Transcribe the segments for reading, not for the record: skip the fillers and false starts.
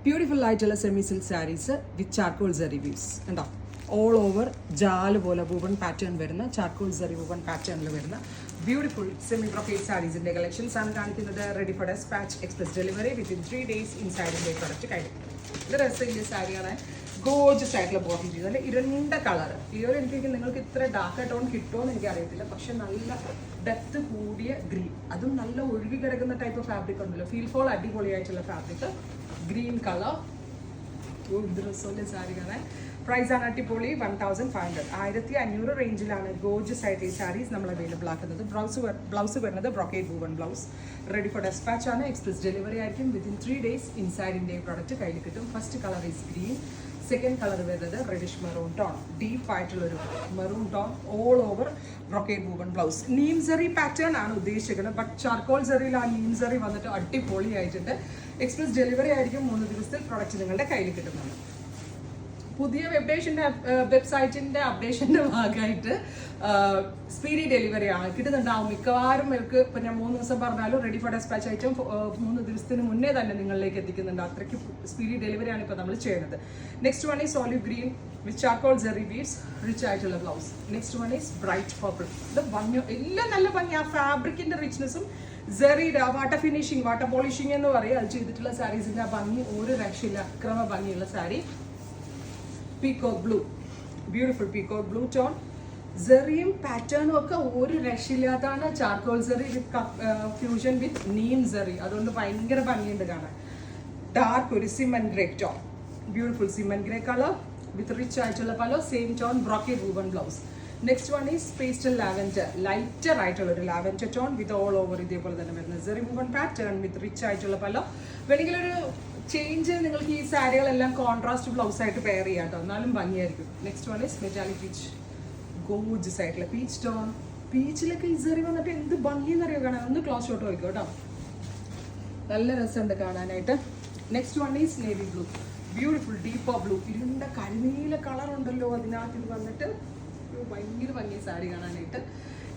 Beautiful ആയിട്ടുള്ള semi silk saris with charcoal zari weaves ഉണ്ടോ. All over ജാല് പോലെ വുവൺ പാറ്റേൺ വരുന്ന ചാർക്കോൾ സെറി വുവൺ പാറ്റേണിൽ വരുന്ന ബ്യൂട്ടിഫുൾ സെമി ബ്രൊക്കേഡ് സാരീസിൻ്റെ കളക്ഷൻസ് ആണ് കാണിക്കുന്നത്. Ready for despatch express delivery within 3 days ഇൻസൈഡിൻ്റെ പ്രൊഡക്റ്റ് കഴിഞ്ഞു. ഇത് രസമില്ല സാരിയാണ്. ഗോർജസ് ആയിട്ടുള്ള ബോട്ടിൽ ചെയ്ത് നല്ല ഇരുണ്ട കളർ. ഈ ഒരു എനിക്ക് നിങ്ങൾക്ക് ഇത്ര ഡാർക്ക് ടോൺ കിട്ടുമോ എന്ന് എനിക്ക് അറിയത്തില്ല, പക്ഷെ നല്ല ഡെപ്ത് കൂടിയ ഗ്രീൻ, അതും നല്ല ഒഴുകി കിടക്കുന്ന ടൈപ്പ് ഫാബ്രിക് ഉണ്ടല്ലോ, ഫീൽ ഫോൾ അടിപൊളിയായിട്ടുള്ള ഫാബ്രിക് ഗ്രീൻ കളർ. ഇത് രസമില്ല സാരി കാണാൻ. പ്രൈസ് ആണ് അടിപൊളി 1500 1500 റേഞ്ചിലാണ് ഗോർജസ് ആയിട്ട് ഈ സാരീസ് നമ്മൾ അവൈലബിൾ ആക്കുന്നത്. ബ്ലൗസ് വരുന്നത് brocade woven blouse. Ready for dispatch ആണ്. എക്സ്പ്രസ് ഡെലിവറി ആയിരിക്കും. Within 3 days inside India product കയ്യിൽ കിട്ടും. First colour is green, second colour വരുന്നത് റെഡിഷ് മെറൂൺ ടോൺ, ഡീപ്പ് ആയിട്ടുള്ളൊരു maroon tone, all over brocade woven blouse. Neem zari pattern ആണ് ഉദ്ദേശിക്കുന്നത്, but charcoal സെറിയിൽ ആ നീം സെറി വന്നിട്ട് അടിപൊളിയായിട്ടുണ്ട്. എക്സ്പ്രസ് ഡെലിവറി ആയിരിക്കും. 3 ദിവസത്തിൽ പ്രൊഡക്റ്റ് നിങ്ങളുടെ കയ്യിൽ കിട്ടുന്നത്. പുതിയ വെബ്സൈറ്റിന്റെ അപ്ഡേഷന്റെ ഭാഗമായിട്ട് സ്പീഡി ഡെലിവറി ആണ് കിട്ടുന്നുണ്ടാവും. മിക്കവാറും പേർക്ക് ഇപ്പം ഞാൻ 3 ദിവസം പറഞ്ഞാലും റെഡി ഫോർ ഡെസ്പാച്ച് ഐറ്റം 3 ദിവസത്തിന് മുന്നേ തന്നെ നിങ്ങളിലേക്ക് എത്തിക്കുന്നുണ്ട്. അത്രയ്ക്ക് സ്പീഡി ഡെലിവറിയാണ് ഇപ്പോൾ നമ്മൾ ചെയ്യുന്നത്. Next one is olive green with charcoal zari weaves, rich ആയിട്ടുള്ള blouse. Next one is bright purple. ഇത് ഭംഗി, എല്ലാം നല്ല ഭംഗി. ആ ഫാബ്രിക്കിന്റെ റിച്ച്നെസ്സും സെറിയുടെ വാട്ടർ ഫിനിഷിങ്, വാട്ടർ പോളിഷിംഗ് എന്ന് പറയും, അത് ചെയ്തിട്ടുള്ള സാരീസിന്റെ ആ ഭംഗി ഒരു രക്ഷയില്ല. അക്രമ ഭംഗിയുള്ള sari. Peacock blue, beautiful peacock blue tone. സെറിയും പാറ്റേണും ഒക്കെ ഒരു രക്ഷയില്ലാത്തതാണ്. Charcoal zari with fusion with neem zari, അതുകൊണ്ട് ഭയങ്കര ഭംഗിയുണ്ട് കാണാൻ. ഡാർക്ക് ഒരു cement grey tone, beautiful cement grey colour with rich ആയിട്ടുള്ള പല same tone brocade woven blouse. Next one is pastel lavender, lighter ആയിട്ടുള്ള ഒരു lavender tone with all over ഇതേപോലെ തന്നെ വരുന്നത് zari woven pattern with rich ആയിട്ടുള്ള പല. വേണമെങ്കിൽ ഒരു ചേഞ്ച് നിങ്ങൾക്ക് ഈ സാരികളെല്ലാം കോൺട്രാസ്റ്റ് ബ്ലൗസ് ആയിട്ട് പെയർ ചെയ്യാം കേട്ടോ, എന്നാലും ഭംഗിയായിരിക്കും. Next one is metallic peach, Gorges ആയിട്ടുള്ള പീച്ച് ടോൺ. പീച്ചിലൊക്കെ ഈ സെറി വന്നിട്ട് എന്ത് ഭംഗിയെന്നറിയോ കാണാൻ. ഒന്ന് ക്ലോസ് ഷോട്ട് വയ്ക്കും കേട്ടോ, നല്ല രസമുണ്ട് കാണാനായിട്ട്. Next one is navy blue, beautiful deeper blue. ഇരുണ്ട കരിനീല കളർ ഉണ്ടല്ലോ അതിനകത്ത് വന്നിട്ട് ഭയങ്കര ഭംഗി സാരി കാണാനായിട്ട്.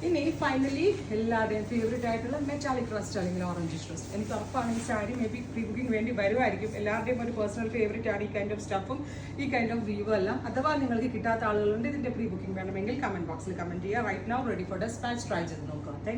ഇനി ഫൈനലി എല്ലാവരുടെയും ഫേവറേറ്റ് ആയിട്ടുള്ള മെറ്റാലിക് റസ്റ്റ് അല്ലെങ്കിൽ ഓറഞ്ച് റസ്റ്റ്. എനിക്ക് ഉറപ്പാണ് ഈ sari may be pre booking വേണ്ടി വരുമായിരിക്കും. എല്ലാവരുടെയും ഒരു പേഴ്സണൽ ഫേവറേറ്റ് ആണ് ഈ കൈൻഡ് ഓഫ് സ്റ്റഫും ഈ കൈൻഡ് ഓഫ് വ്യൂവും എല്ലാം. അഥവാ നിങ്ങൾക്ക് കിട്ടാത്ത ആളുകളുണ്ട് ഇതിന്റെ പ്രീ ബുക്കിംഗ് വേണമെങ്കിൽ കമന്റ് ബോക്സിൽ കമന്റ് ചെയ്യുക. Right now ready for despatch try ചെയ്ത് നോക്കുക. Thank U.